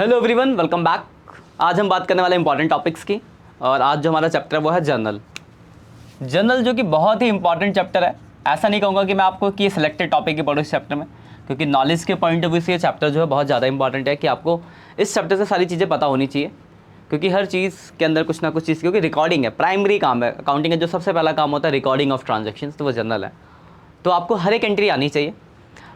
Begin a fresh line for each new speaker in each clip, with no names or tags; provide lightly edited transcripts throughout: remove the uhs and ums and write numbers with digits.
Hello everyone, welcome back. आज हम बात करने वाले इंपॉर्टेंट टॉपिक्स की, और आज जो हमारा चैप्टर है वो है जर्नल जो कि बहुत ही इंपॉर्टेंट चैप्टर है। ऐसा नहीं कहूँगा कि मैं आपको कि सिलेक्टेड टॉपिक ही पढ़ो इस चैप्टर में, क्योंकि नॉलेज के पॉइंट ऑफ व्यू से ये चैप्टर जो है बहुत ज़्यादा इंपॉर्टेंट है कि आपको इस चैप्टर से सारी चीज़ें पता होनी चाहिए, क्योंकि हर चीज़ के अंदर कुछ ना कुछ चीज़, क्योंकि रिकॉर्डिंग है, प्राइमरी काम है अकाउंटिंग का। जो सबसे पहला काम होता है रिकॉर्डिंग ऑफ ट्रांजेक्शन्स, तो वो जर्नल है। तो आपको हर एक एंट्री आनी चाहिए,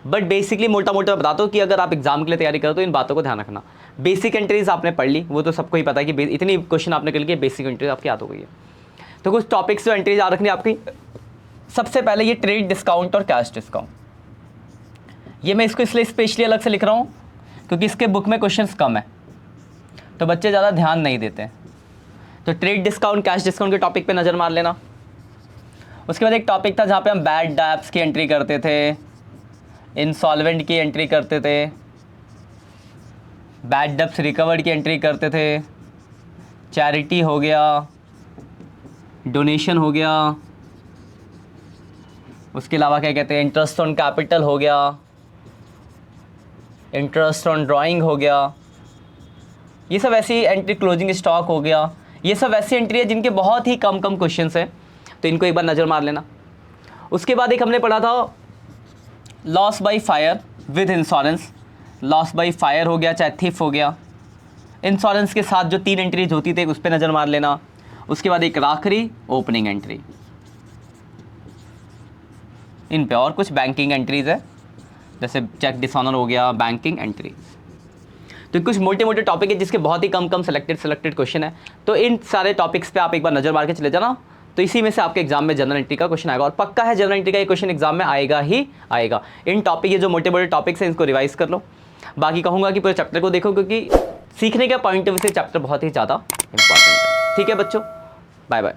बट बेसिकली मोटा मोटा बताता हूँ कि अगर आप एग्जाम के लिए तैयारी करो तो इन बातों को ध्यान रखना। बेसिक एंट्रीज आपने पढ़ ली, वो तो सबको ही पता है कि इतनी क्वेश्चन आपने कर लिए, बेसिक एंट्रीज आपकी याद हो गई है। तो कुछ टॉपिक्स जो एंट्रीज याद रखनी आपकी, सबसे पहले ये ट्रेड डिस्काउंट और कैश डिस्काउंट। ये मैं इसको इसलिए स्पेशली अलग से लिख रहा हूँ क्योंकि इसके बुक में क्वेश्चंस कम है, तो बच्चे ज़्यादा ध्यान नहीं देते। तो ट्रेड डिस्काउंट कैश डिस्काउंट के टॉपिक पे नज़र मार लेना। उसके बाद एक टॉपिक था जहाँ पे हम बैड डेब्ट्स की एंट्री करते थे, इंसॉल्वेंट की एंट्री करते थे, बैड डेब्ट्स रिकवर्ड की एंट्री करते थे, चैरिटी हो गया, डोनेशन हो गया, उसके अलावा क्या कहते हैं इंटरेस्ट ऑन कैपिटल हो गया, इंटरेस्ट ऑन ड्राइंग हो गया। ये सब ऐसी एंट्री, क्लोजिंग स्टॉक हो गया। ये सब ऐसी एंट्री है जिनके बहुत ही कम क्वेश्चंस हैं, तो इनको एक बार नज़र मार लेना। उसके बाद एक हमने पढ़ा था loss by fire with insurance. Loss by fire हो गया, चाहे थिफ हो गया, इंश्योरेंस के साथ जो 3 एंट्रीज होती थी उस पर नज़र मार लेना। उसके बाद एक आखिरी ओपनिंग एंट्री, इन पे और कुछ बैंकिंग एंट्रीज है, जैसे चेक डिसऑनर हो गया, बैंकिंग एंट्रीज। तो कुछ मोटे मोटे टॉपिक है जिसके बहुत ही कम सेलेक्टेड क्वेश्चन है। तो इन सारे टॉपिक्स पे आप एक बार नज़र मार के चले जाना, तो इसी में से आपके एग्जाम में जनरल एंट्री का क्वेश्चन आएगा, और पक्का है जनरल एंट्री का ये क्वेश्चन एग्जाम में आएगा ही आएगा। इन टॉपिक, ये जो मोटे मोटे टॉपिक्स हैं, इनको रिवाइज कर लो। बाकी कहूँगा कि पूरे चैप्टर को देखो, क्योंकि सीखने के पॉइंट ऑफ व्यू से चैप्टर बहुत ही ज़्यादा इंपॉर्टेंट है। ठीक है बच्चों, बाय बाय।